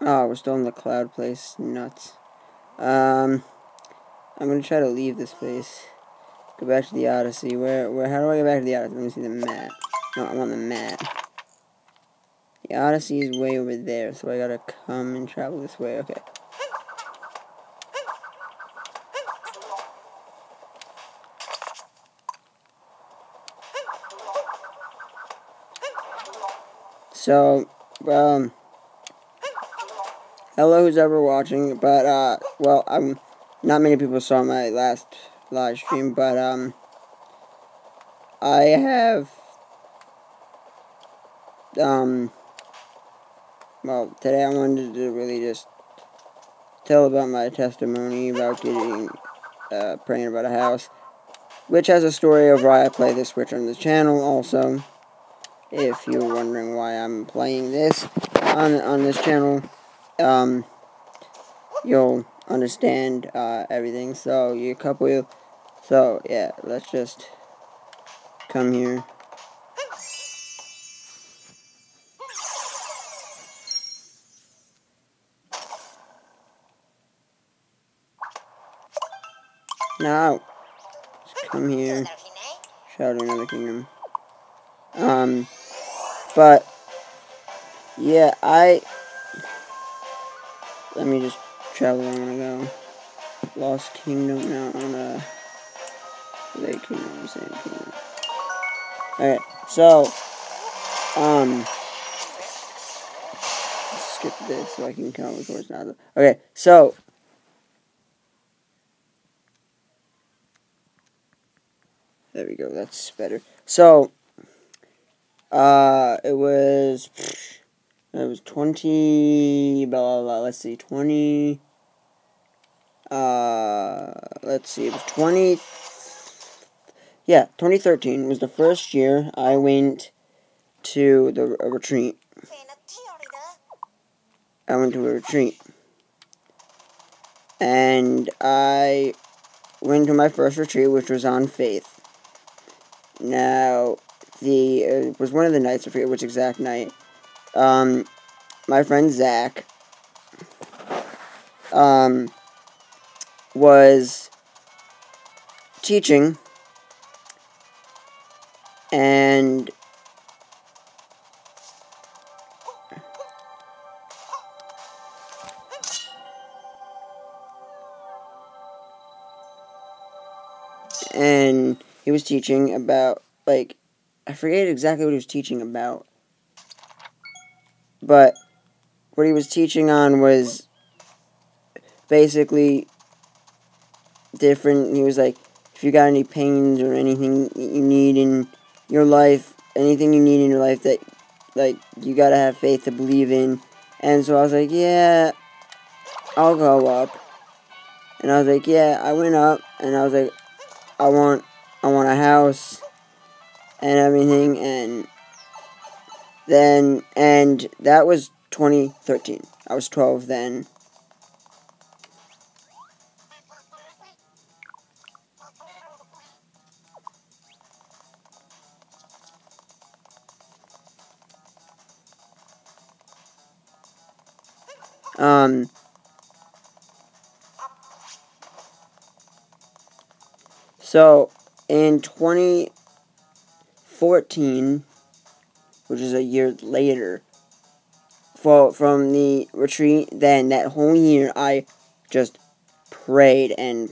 Oh, we're still in the cloud place. Nuts. I'm gonna try to leave this place. Go back to the Odyssey. How do I get back to the Odyssey? Let me see the map. No, I'm on the map. The Odyssey is way over there, so I gotta come and travel this way. Okay. So, hello who's ever watching, but, well, not many people saw my last live stream, but, I have, well, today I wanted to really just tell about my testimony about praying about a house, which has a story of why I play this Switch on this channel also, if you're wondering why I'm playing this on this channel, you'll understand, everything, so yeah, let's just come here. Now, let's come here. Shadow Another Kingdom. But, yeah, let me just travel where I want to go. Lost Kingdom, now on Lake Kingdom, Sand Kingdom. Okay, so, let's skip this so I can count towards now. Okay, so, there we go, that's better. So, it was 20, blah, blah, blah, let's see, 20, let's see, it was 2013 was the first year I went to a retreat. I went to a retreat. And I went to my first retreat, which was on Faith. Now, it was one of the nights, I forget which exact night. My friend Zach, was teaching, and he was teaching about, like, I forget exactly what he was teaching about, but what he was teaching on was basically different. He was like, if you got any pains or anything you need in your life, anything you need in your life that, like, you gotta have faith to believe in. And so I was like, yeah, I'll go up. And I was like, yeah, I went up, and I was like, I want a house and everything, and that was 2013. I was 12 then. So, in 2014, which is a year later, from the retreat, then that whole year, I just prayed and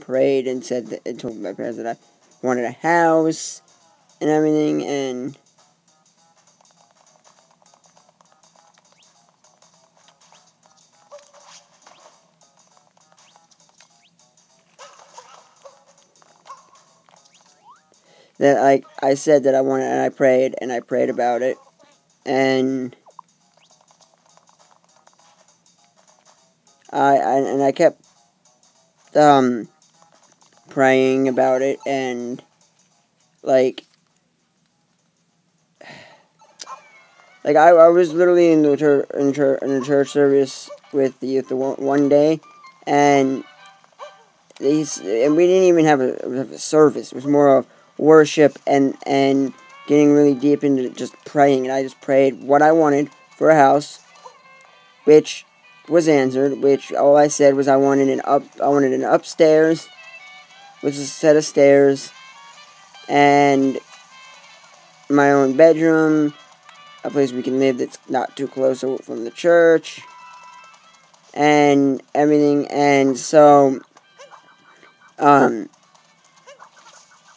said that, and told my parents that I wanted a house and everything, and that I said that I wanted, and I prayed about it, and I kept praying about it, and like I was literally in a church service with the youth one day, and we didn't even have a service. It was more of worship and getting really deep into just praying. And I just prayed what I wanted for a house, which was answered, which all I said was I wanted an upstairs with a set of stairs and my own bedroom, a place we can live that's not too close from the church, and everything. And so, I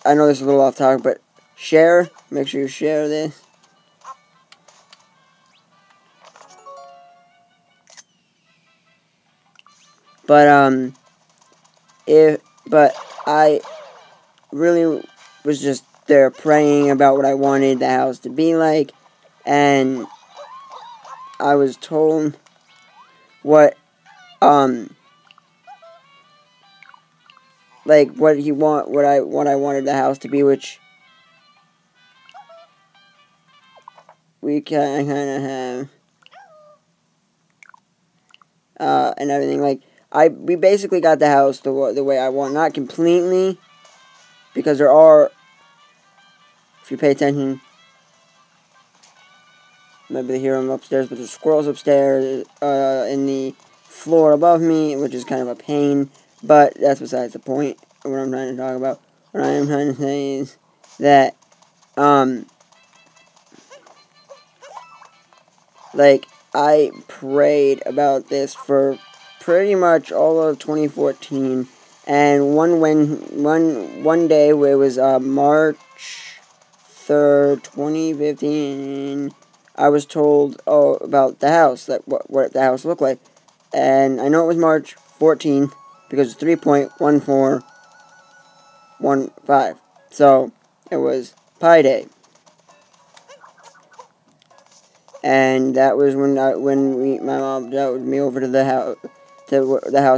know this is a little off topic, but make sure you share this. But, but I really was just there praying about what I wanted the house to be like, and I was told what like what I wanted the house to be, which we kind of have, and everything. Like we basically got the house the way I want, not completely, because there are, if you pay attention, maybe hear them upstairs, but there's squirrels upstairs, in the floor above me, which is kind of a pain, but that's besides the point of what I'm trying to talk about. What I am trying to say is that, like, I prayed about this for pretty much all of 2014, and one day where it was, March 3rd, 2015, I was told, about the house, like what the house looked like. And I know it was March 14th because it's 3.1415. So it was Pi Day. And that was when my mom drove me over to the house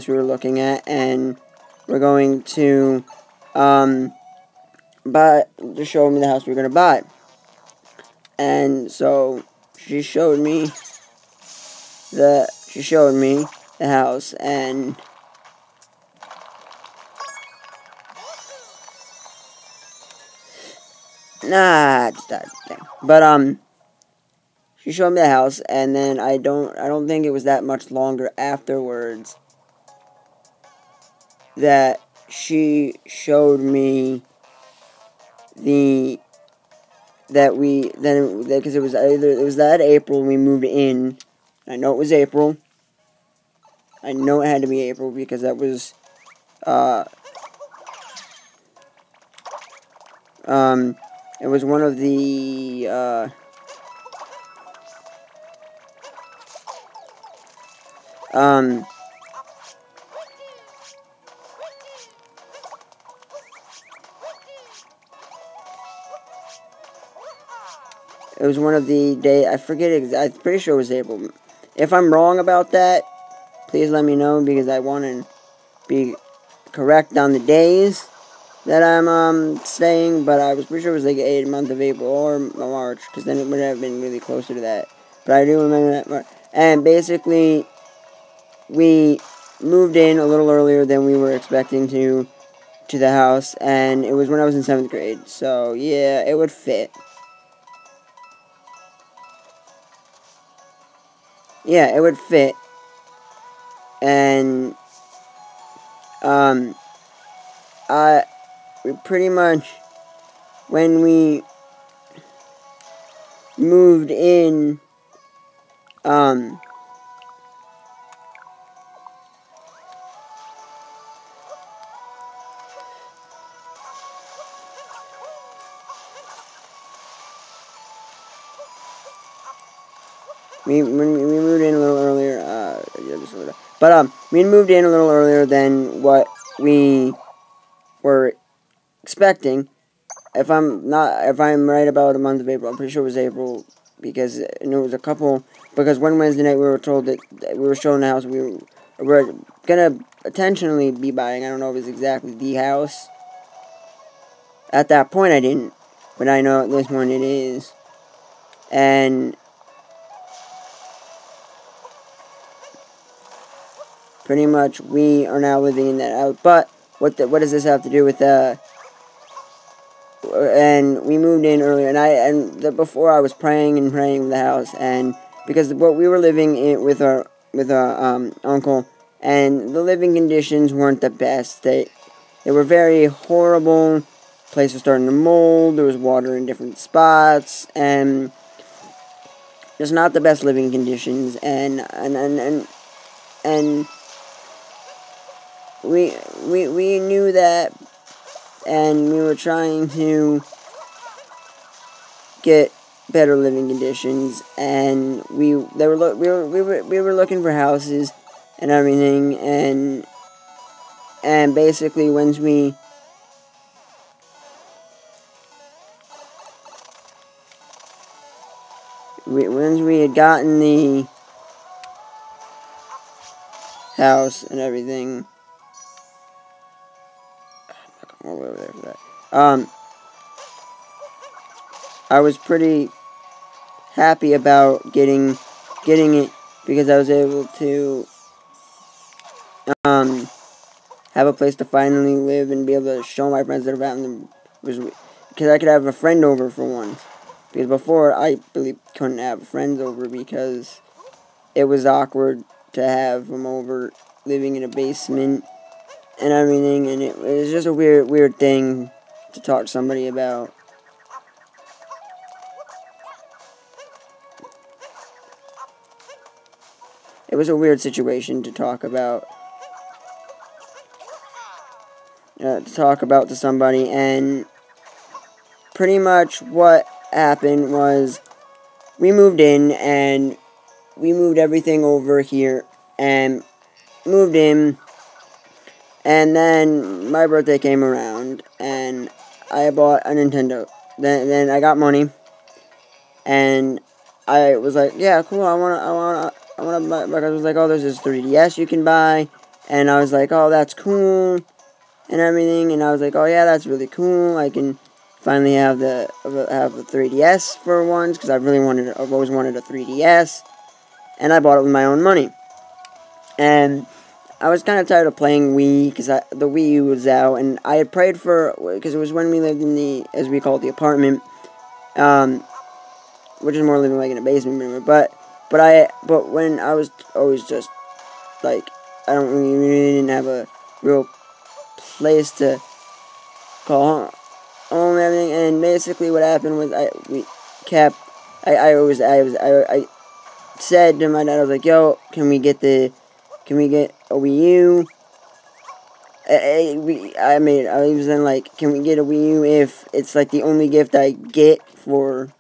we were looking at, and we're going to show me the house we were going to buy. And so she showed me the house, and it's that thing. But she showed me the house, and then I don't think it was that much longer afterwards that she showed me because it was that April we moved in. I know it was April. I know it had to be April because that was, it was one of the, it was one of the day, I forget I'm pretty sure it was April. If I'm wrong about that, please let me know, because I want to be correct on the days that I'm staying, but I was pretty sure it was like a month of April or March, because then it would have been really closer to that. But I do remember that. And basically, we moved in a little earlier than we were expecting to the house, and it was when I was in 7th grade. So yeah, it would fit. Yeah, it would fit. And we pretty much, when we moved in, when we moved in a little earlier, we moved in a little earlier than what we were expecting. If I'm right about a month of April, I'm pretty sure it was April, because it was a couple, because one Wednesday night we were told that we were shown the house we were gonna intentionally be buying. I don't know if it's exactly the house. At that point I didn't, but I know at this one it is. And pretty much we are now living in that house. But what does this have to do with and we moved in earlier, and before I was praying with the house, and because what we were living in with our uncle, and the living conditions weren't the best. They were very horrible. Place was starting to mold. There was water in different spots, and just not the best living conditions. And we knew that, and we were trying to get better living conditions, and we were looking for houses and everything, and basically once we had gotten the house and everything, over there for that. I was pretty happy about getting it, because I was able to have a place to finally live and be able to show my friends that about them, because I could have a friend over for once. Because before, I really couldn't have friends over because it was awkward to have them over living in a basement and everything, and it was just a weird thing to talk to somebody about. It was a weird situation to talk about. To somebody, and pretty much what happened was we moved in, and we moved everything over here, and moved in, and then my birthday came around, and I bought a Nintendo. Then I got money, and I was like, yeah, cool, I wanna buy, because I was like, oh, there's this 3DS you can buy, and I was like, oh, that's cool, and everything, and I was like, oh yeah, that's really cool. I can finally have the 3DS for once, because I've always wanted a 3DS, and I bought it with my own money. And I was kind of tired of playing Wii, because the Wii U was out, and I had prayed for, because it was when we lived in the, as we call it, the apartment, which is more living like in a basement, but when I was always just, like, I don't really didn't have a real place to call home and everything, and basically what happened was I said to my dad, I was like, yo, can we get a Wii U? I was then like, can we get a Wii U if it's like the only gift I get for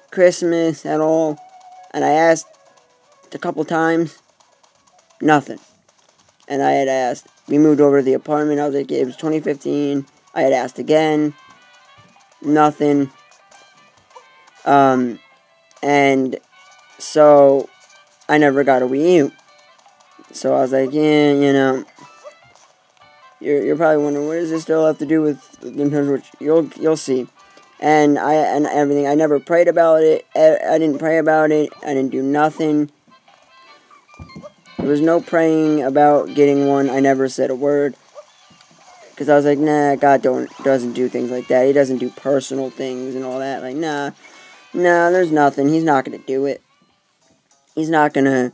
Christmas at all? And I asked a couple times, nothing. And I had asked, we moved over to the apartment, I was like, it was 2015, I had asked again, nothing. And so I never got a Wii U. So I was like, yeah, you know, you're probably wondering, what does this still have to do with Nintendo Switch? You'll see. And everything. I never prayed about it. I didn't pray about it. I didn't do nothing. There was no praying about getting one. I never said a word. Because I was like, nah, God doesn't do things like that. He doesn't do personal things and all that. Like, nah, there's nothing. He's not going to do it. He's not going to,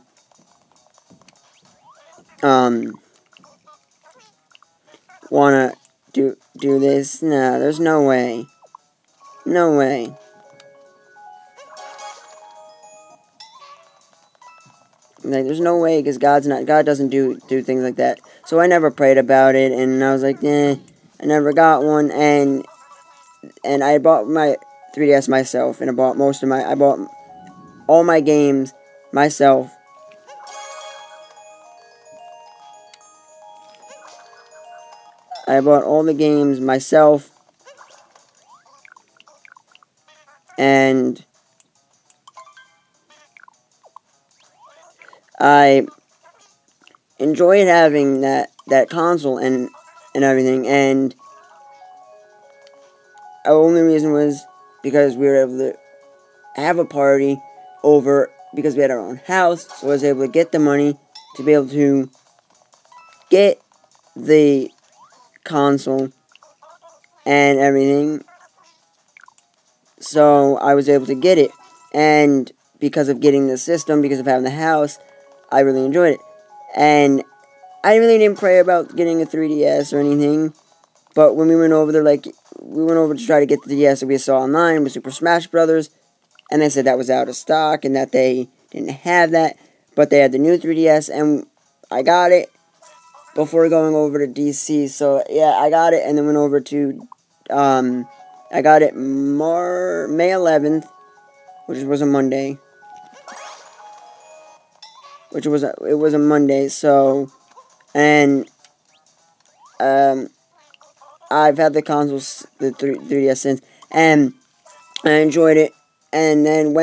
want to do this. Nah, there's no way. No way. Like, there's no way, because God doesn't do things like that. So I never prayed about it, and I was like, I never got one, and I bought my 3DS myself, and I bought all my games myself. I bought all the games myself, and I enjoyed having that console and everything, and the only reason was because we were able to have a party over, because we had our own house, so I was able to get the money to be able to get the console and everything. So I was able to get it, and because of getting the system, because of having the house, I really enjoyed it. And I really didn't pray about getting a 3DS or anything, but when we went over there, like, we went over to try to get the DS that we saw online with Super Smash Brothers, and they said that was out of stock and that they didn't have that, but they had the new 3DS, and I got it before going over to DC. So yeah, I got it, and then went over to I got it May 11th, which was a Monday. It was a Monday. So, and I've had the consoles, the 3DS since, and I enjoyed it. And then now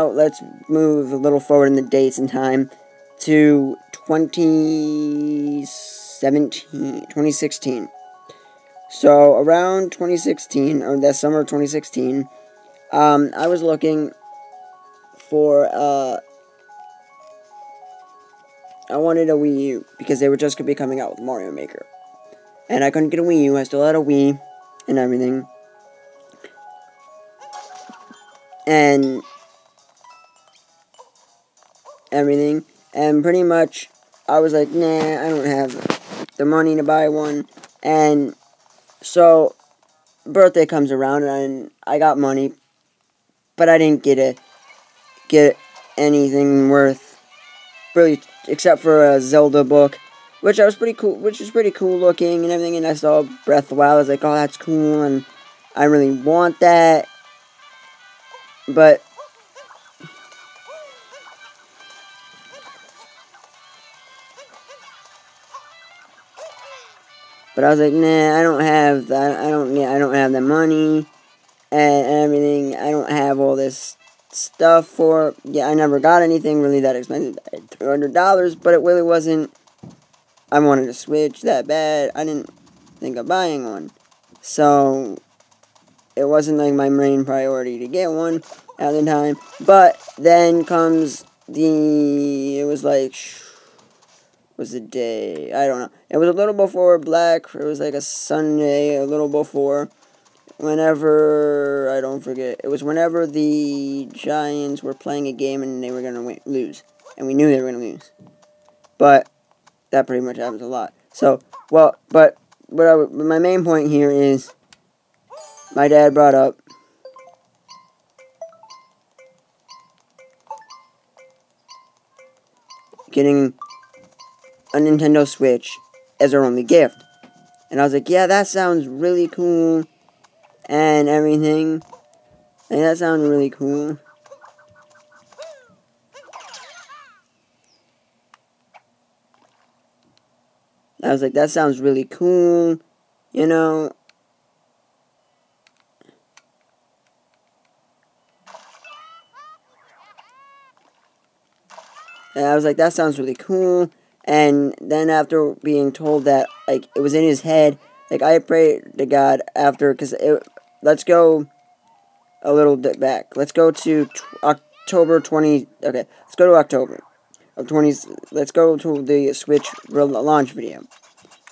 let's move a little forward in the dates and time to 2016. So around 2016, or that summer of 2016, I was looking for, I wanted a Wii U, because they were just going to be coming out with Mario Maker. And I couldn't get a Wii U, I still had a Wii, and everything. And pretty much, I was like, nah, I don't have the money to buy one. And so, birthday comes around, and I got money, but I didn't get anything worth, really, except for a Zelda book, which is pretty cool looking and everything, and I saw Breath of the Wild. I was like, oh, that's cool, and I really want that, but I was like, nah, I don't have that. I don't have the money and everything. I don't have all this stuff for. Yeah, I never got anything really that expensive. I had $300, but it really wasn't. I wanted a Switch that bad. I didn't think of buying one, so it wasn't like my main priority to get one at the time. But then comes it was like, was the day, I don't know. It was a little before Black, it was like a Sunday, a little before, whenever, I don't forget, it was whenever the Giants were playing a game and they were going to lose. And we knew they were going to lose. But that pretty much happens a lot. So, well, but my main point here is, my dad brought up getting a Nintendo Switch as our only gift. And I was like, yeah, that sounds really cool, and everything. And that sounds really cool. I was like, that sounds really cool, you know. And I was like, that sounds really cool. And then after being told that, like, it was in his head, like, I prayed to God after, because let's go a little bit back. Let's go to October 20, okay, let's go to October of 20, let's go to the Switch launch video.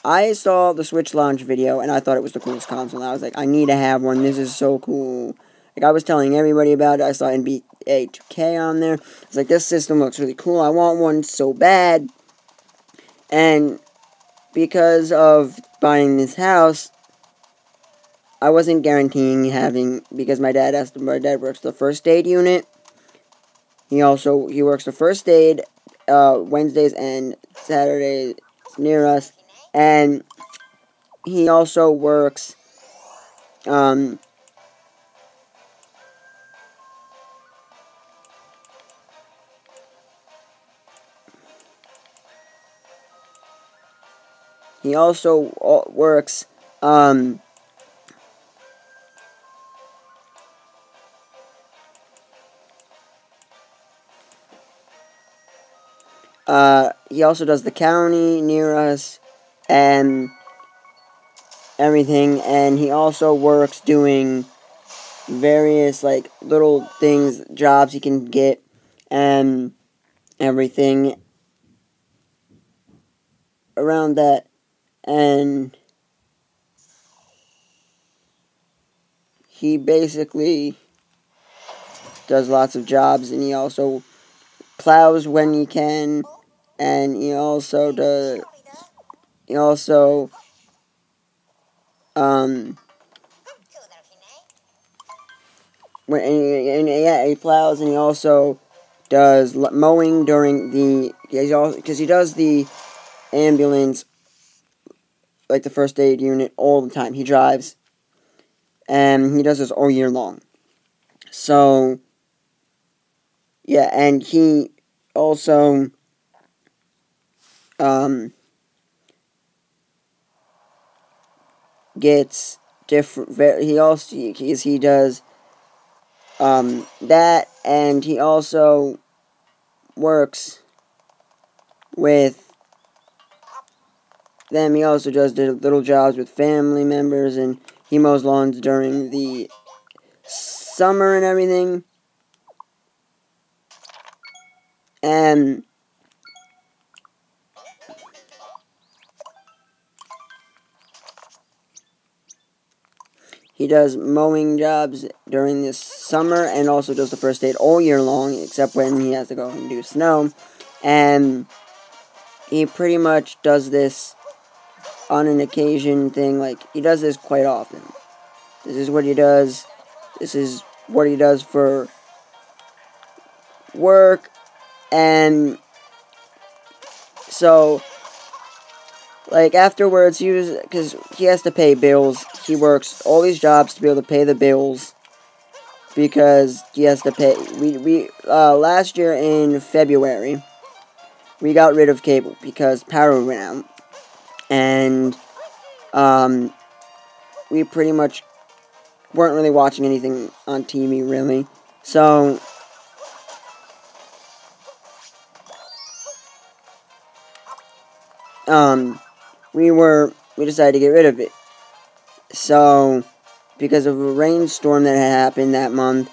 I saw the Switch launch video, and I thought it was the coolest console. I was like, I need to have one, this is so cool. Like, I was telling everybody about it. I saw NBA 2K on there. I was like, this system looks really cool. I want one so bad. And because of buying this house, I wasn't guaranteeing having, because my dad works the first aid unit. He works the first aid Wednesdays and Saturdays near us. And he also works he also works he also does the county near us and everything, and he also works doing various, like, little things, jobs he can get, and everything around that. and he basically does lots of jobs, and he also plows when he can, and he also yeah, he plows, and he also does mowing during the, because he does the ambulance, like the first aid unit, all the time. He drives, and he does this all year long. So, yeah, and he also, gets different, he does, that, and he also works with them. He also does little jobs with family members, and he mows lawns during the summer and everything. And he does mowing jobs during the summer, and also does the first aid all year long, except when he has to go and do snow. And he pretty much does this on an occasion thing. Like, he does this quite often. This is what he does. This is what he does for work. And so, like, afterwards, because he has to pay bills, he works all these jobs to be able to pay the bills, because he has to pay. Last year in February, we got rid of cable because power went out, and we pretty much weren't really watching anything on TV, really. So we decided to get rid of it. So, because of a rainstorm that had happened that month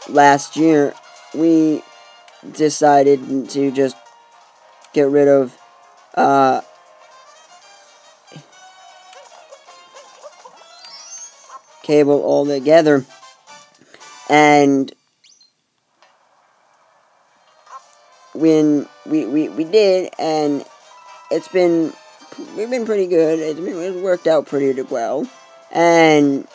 last year, we decided to just get rid of cable altogether. And when we did, and we've been pretty good. It's worked out pretty well, and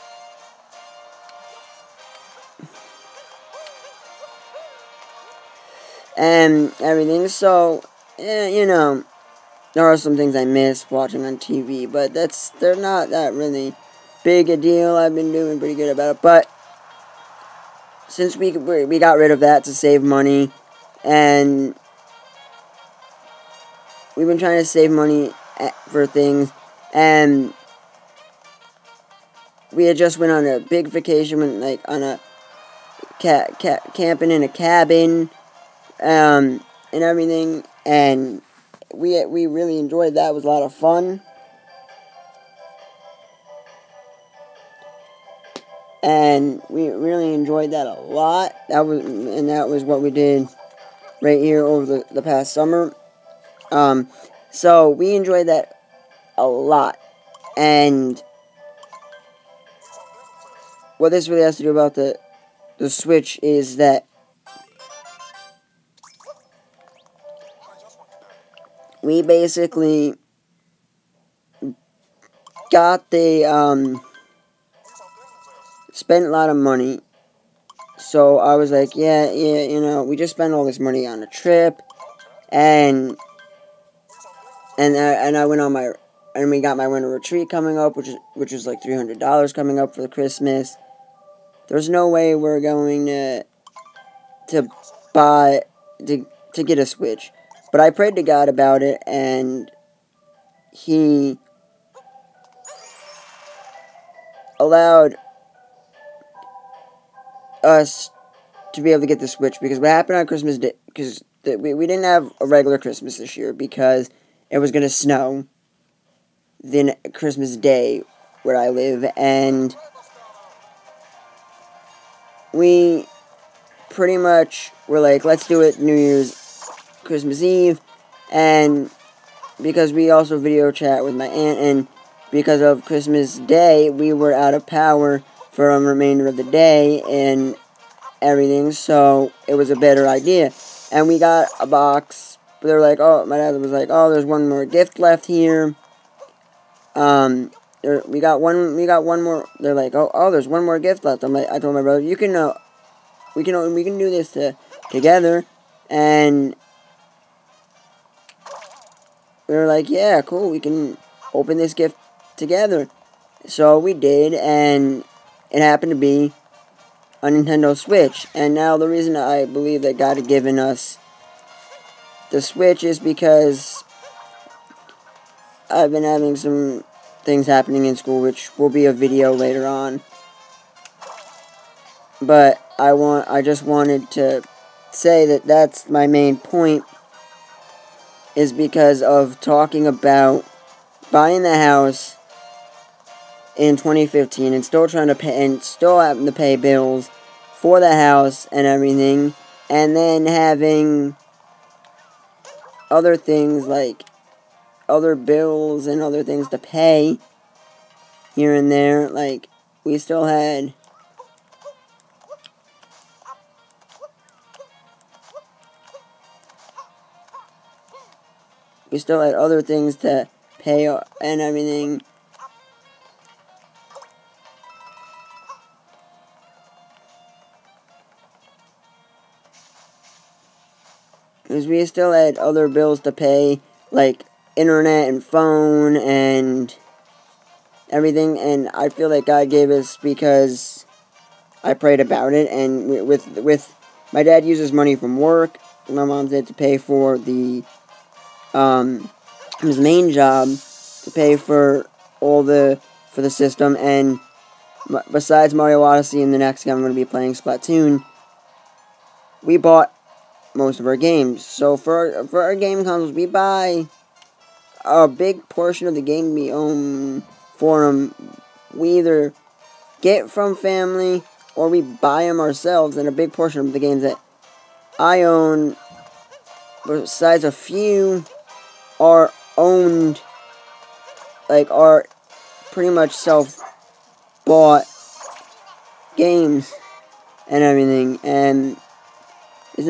everything. So, there are some things I miss watching on TV, but they're not that really big a deal. I've been doing pretty good about it, but since we got rid of that to save money, and we've been trying to save money for things, and we had just went on a big vacation, like on a camping in a cabin, and everything, and we really enjoyed that. It was a lot of fun. And we really enjoyed that a lot. That was what we did right here over the past summer. So we enjoyed that a lot. And what this really has to do about the Switch is that we basically got spent a lot of money. So I was like, yeah, we just spent all this money on a trip, and I went on we got my winter retreat coming up, which is like $300 coming up for the Christmas. There's no way we're going to buy to get a Switch, but I prayed to God about it, and He allowed us to be able to get the Switch, because what happened on Christmas Day, because we didn't have a regular Christmas this year because it was going to snow then Christmas Day where I live, and we pretty much were like, let's do it New Year's, Christmas Eve, and because we also video chat with my aunt, and because of Christmas Day, we were out of power for the remainder of the day and everything, so it was a better idea. And we got a box. They're like, oh, my dad was like, oh, there's one more gift left here. We got one more. They're like, oh, there's one more gift left. I told my brother, we can do this together, and we were like, yeah, cool, we can open this gift together. So we did, and it happened to be a Nintendo Switch. And now the reason I believe that God had given us the Switch is because I've been having some things happening in school, which will be a video later on. But I just wanted to say that that's my main point, is because of talking about buying the house in 2015 and still trying to pay, and still having to pay bills for the house and everything, and then having other things like other bills and other things to pay here and there. Like, we still had other things to pay and everything. Because we still had other bills to pay, like internet and phone and everything. And I feel like God gave us because I prayed about it. And with my dad uses money from work. My mom did to pay for the his main job, to pay for all for the system. And besides Mario Odyssey and the next game I'm going to be playing, Splatoon, we bought most of our games. So for our game consoles, we buy a big portion of the game we own for them. We either get from family or we buy them ourselves, and a big portion of the games that I own, besides a few, are owned, like, are pretty much self-bought games and everything. And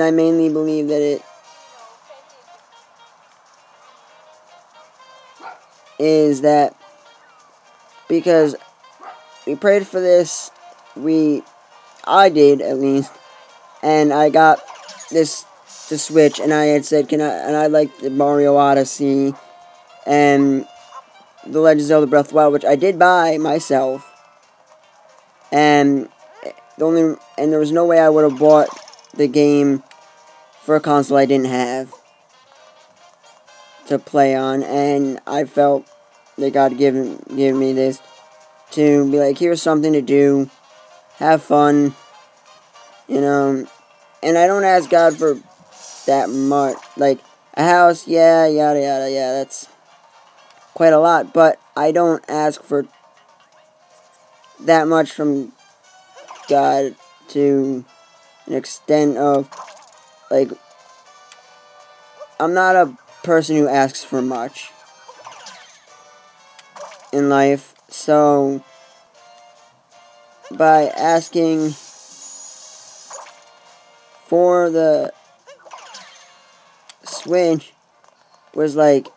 I mainly believe that it is that because we prayed for this, I did at least, and I got the Switch, and I had said, I like the Mario Odyssey and the Legend of Zelda Breath of the Wild, which I did buy myself, and there was no way I would have bought the game for a console I didn't have to play on. And I felt that God given me this to be like, here's something to do, have fun, and I don't ask God for that much, like a house, yeah, yada yada, yeah, that's quite a lot, but I don't ask for that much from God to an extent of, like, I'm not a person who asks for much in life. So by asking for the Switch was like,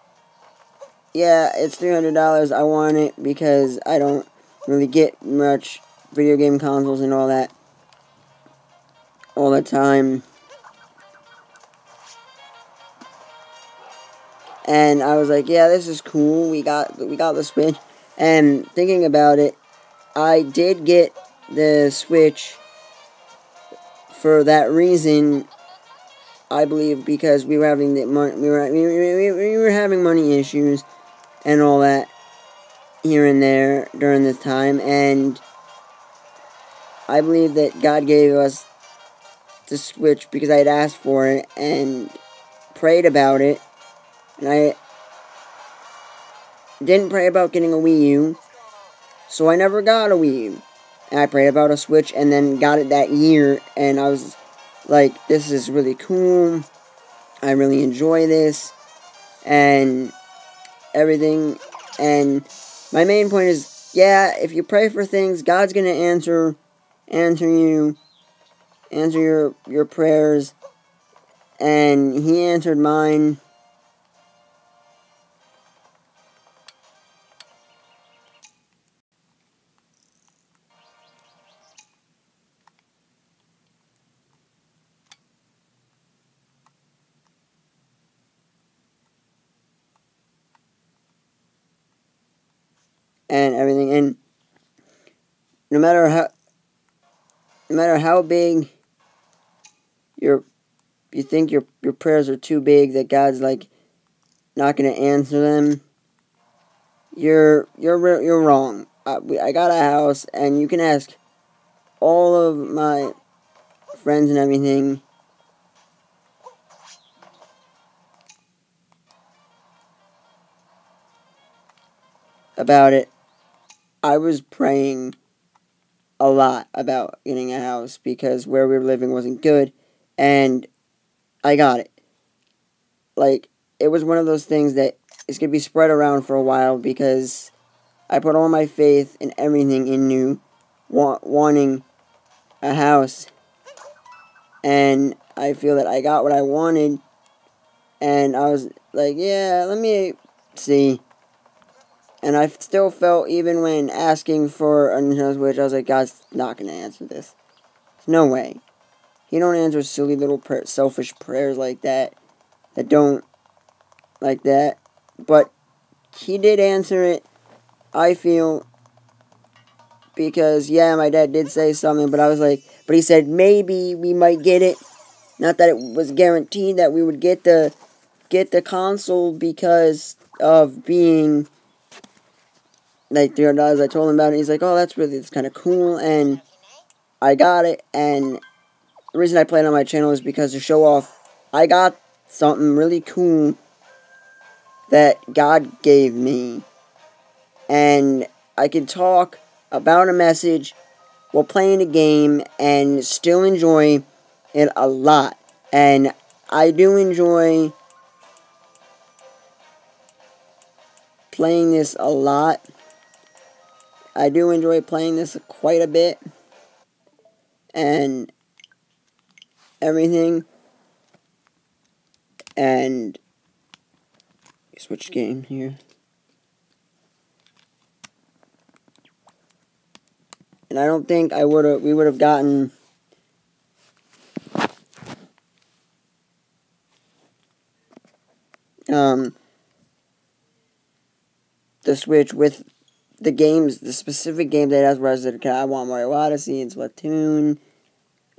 yeah, it's $300, I want it because I don't really get much video game consoles and all that all the time. And I was like, yeah, this is cool, we got the Switch. And thinking about it, I did get the Switch for that reason, I believe, because we were having we were having money issues and all that here and there during this time, and I believe that God gave us the Switch because I had asked for it and prayed about it, and I didn't pray about getting a Wii U, so I never got a Wii U. And I prayed about a Switch and then got it that year, and I was like, this is really cool, I really enjoy this, and everything. And my main point is, yeah, if you pray for things, God's gonna answer your prayers, and He answered mine. And everything, and no matter how big you think your prayers are too big, that God's like not gonna answer them, you're wrong. I got a house, and you can ask all of my friends and everything about it. I was praying a lot about getting a house because where we were living wasn't good, and I got it. Like, it was one of those things that is going to be spread around for a while because I put all my faith and everything in wanting a house, and I feel that I got what I wanted, and I was like, yeah, let me see. And I still felt, even when asking for a Nintendo Switch, I was like, God's not going to answer this. There's no way. He don't answer silly little selfish prayers like that don't like that. But He did answer it, I feel, because, yeah, my dad did say something, but I was like, but he said maybe we might get it. Not that it was guaranteed that we would get the console because of being like $300. I told him about it. He's like, oh, it's kind of cool, and I got it. And the reason I played on my channel is because to show off, I got something really cool that God gave me, and I can talk about a message while playing a game and still enjoy it a lot. And I do enjoy playing this a lot. I do enjoy playing this quite a bit and everything. And switch game here. And I don't think we would have gotten the Switch with the specific games that it has, where I want Mario Odyssey and Splatoon,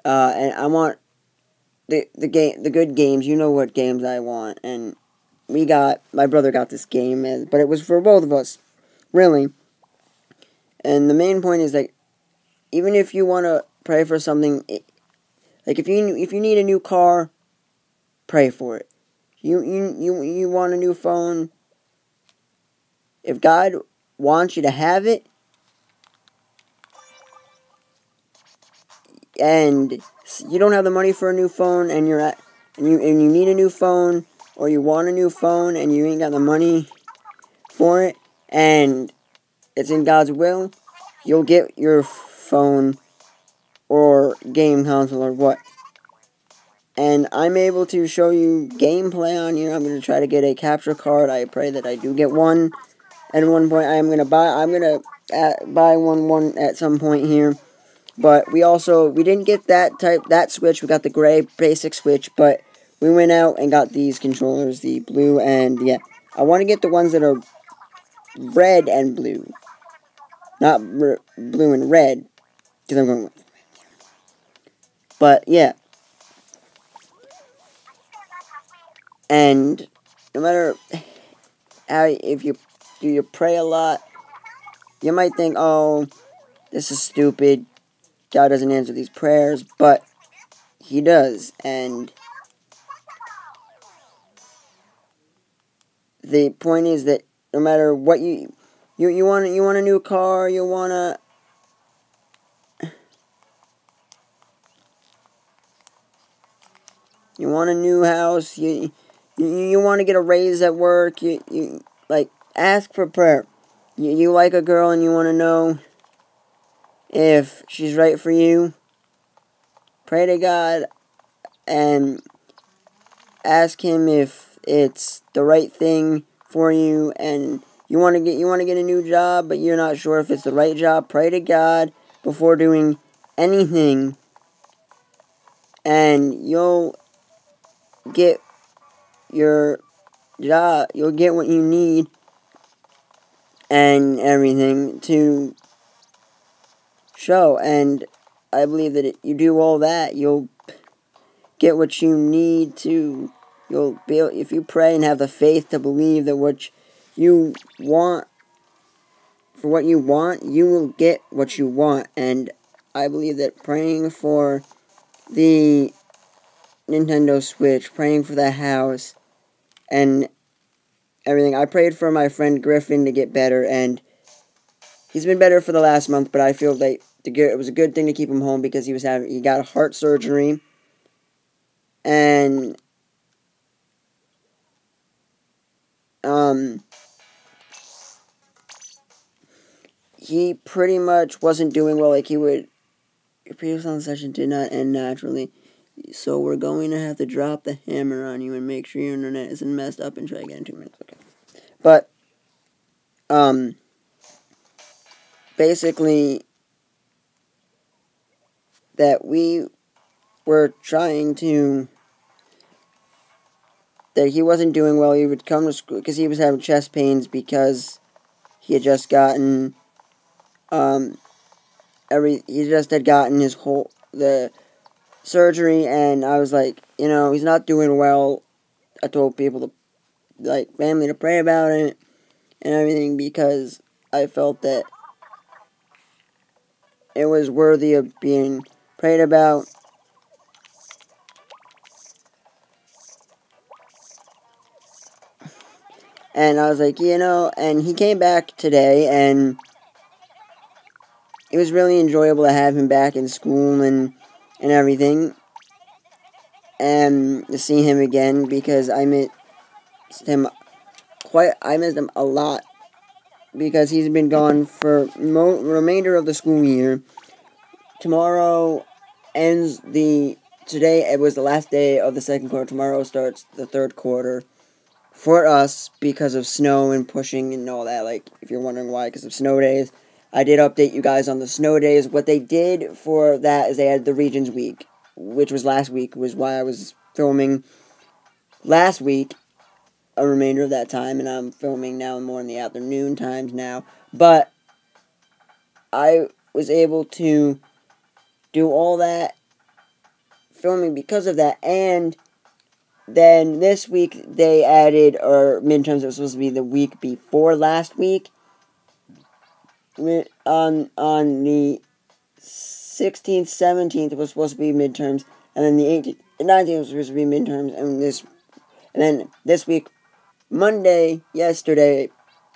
and I want the good games. You know what games I want, and my brother got this game, but it was for both of us, really. And the main point is that even if you want to pray for something, like if you need a new car, pray for it. You want a new phone. If God wants you to have it, and you don't have the money for a new phone, and you need a new phone, or you want a new phone and you ain't got the money for it, and it's in God's will, you'll get your phone or game console or what. And I'm able to show you gameplay on here. I'm going to try to get a capture card. I pray that I do get one. At one point, I'm going to buy one at some point here. But we didn't get that Switch. We got the gray basic Switch, but we went out and got these controllers, the blue, and yeah. I want to get the ones that are red and blue. Not blue and red, because I'm going with. But yeah. And no matter how, if you pray a lot, you might think, oh, this is stupid. God doesn't answer these prayers, but He does. And the point is that no matter what you want a new car, you want a new house, you want to get a raise at work, you like ask for prayer. You like a girl and you want to know if she's right for you, pray to God and ask Him if it's the right thing for you. And you want to get a new job, but you're not sure if it's the right job. Pray to God before doing anything, and you'll get your job. You'll get what you need and everything to show. And I believe that if you do all that, you'll get what you need to. You'll be able, if you pray and have the faith to believe that what you want, for what you want, you will get what you want. And I believe that praying for the Nintendo Switch, praying for the house, and everything. I prayed for my friend Griffin to get better, and he's been better for the last month. But I feel like it was a good thing to keep him home because he got heart surgery, and he pretty much wasn't doing well. Like your previous on session did not end naturally. So we're going to have to drop the hammer on you and make sure your internet isn't messed up and try again in 2 minutes. Okay. But, basically, that we were trying to, that he wasn't doing well. He would come to school because he was having chest pains because he had just gotten, he just had gotten the surgery, and I was like, he's not doing well. I told people family to pray about it and everything because I felt that it was worthy of being prayed about. And I was like, and he came back today, and it was really enjoyable to have him back in school and everything. And to see him again because I missed him a lot because he's been gone for remainder of the school year. Tomorrow ends today it was the last day of the second quarter. Tomorrow starts the third quarter for us because of snow and pushing and all that. Like, if you're wondering why, because of snow days. I did update you guys on the snow days. What they did for that is they had the Regions Week, which was last week, was why I was filming last week a remainder of that time, and I'm filming now more in the afternoon times now. But I was able to do all that filming because of that, and then this week they added, or midterms, it was supposed to be the week before last week. On the 16th, 17th, it was supposed to be midterms, and then the 18th, 19th was supposed to be midterms, and then this week, Monday, yesterday,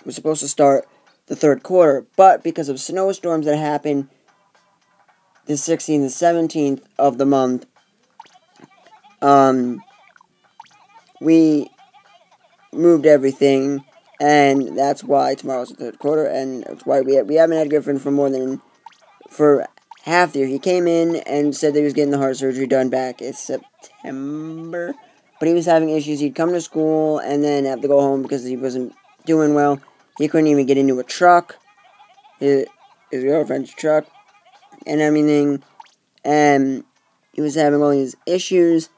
was supposed to start the third quarter, but because of snowstorms that happened the 16th and 17th of the month, we moved everything, and that's why tomorrow's the third quarter, and that's why we haven't had Griffin for half the year. He came in and said that he was getting the heart surgery done back in September, but he was having issues. He'd come to school and then have to go home because he wasn't doing well. He couldn't even get into a truck, his girlfriend's truck, and everything, and he was having all these issues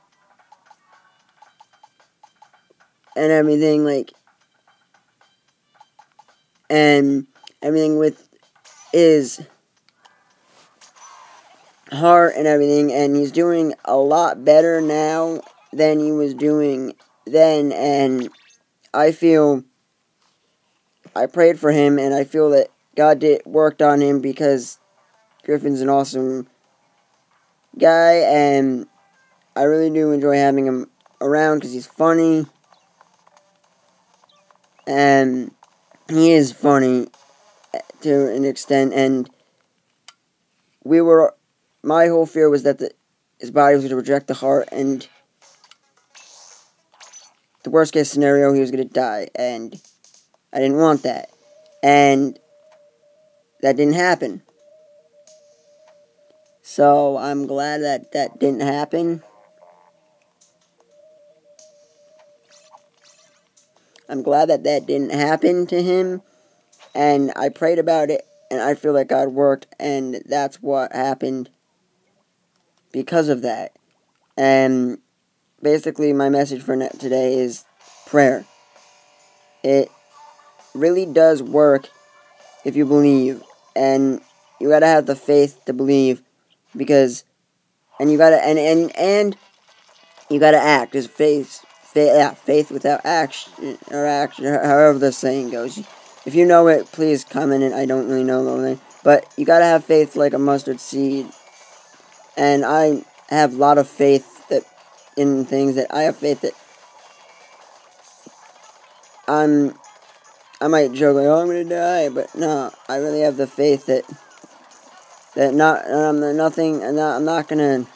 and everything, and everything with his heart and everything, and he's doing a lot better now than he was doing then, and I prayed for him, and I feel that God worked on him because Griffin's an awesome guy, and I really do enjoy having him around because he's funny, and he is funny to an extent, and my whole fear was that his body was going to reject the heart, and the worst case scenario, he was going to die, and I didn't want that. And that didn't happen. So I'm glad that that didn't happen. I'm glad that that didn't happen to him. And I prayed about it, and I feel like God worked, and that's what happened because of that. And basically, my message for today is prayer. It really does work if you believe, and you gotta have the faith to believe, because, and you gotta, and you gotta act. Is faith without action, or action, however the saying goes. If you know it, please comment it. I don't really know the name, but you gotta have faith like a mustard seed. And I have a lot of faith that in things that I have faith that I might joke like, oh, I'm gonna die, but no, I really have the faith that not nothing. I'm not gonna.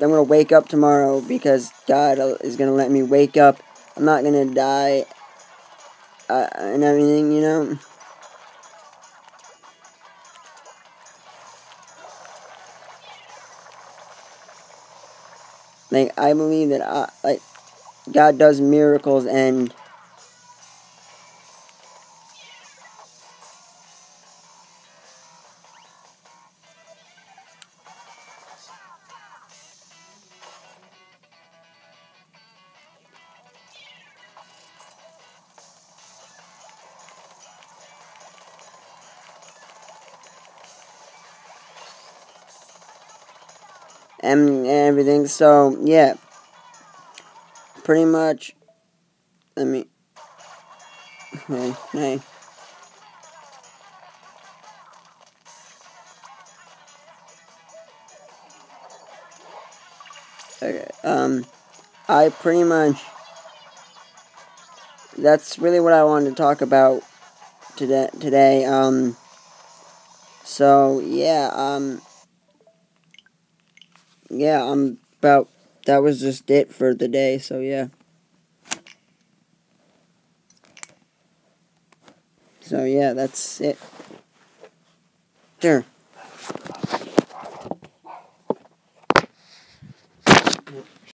I'm gonna wake up tomorrow because God is gonna let me wake up. I'm not gonna die and everything, you know. Like, I believe that God does miracles, and everything. So yeah, pretty much. Let me. Hey. Okay. I pretty much. That's really what I wanted to talk about today. So yeah. Yeah. About. That was just it for the day. So yeah. So yeah, that's it. Sure.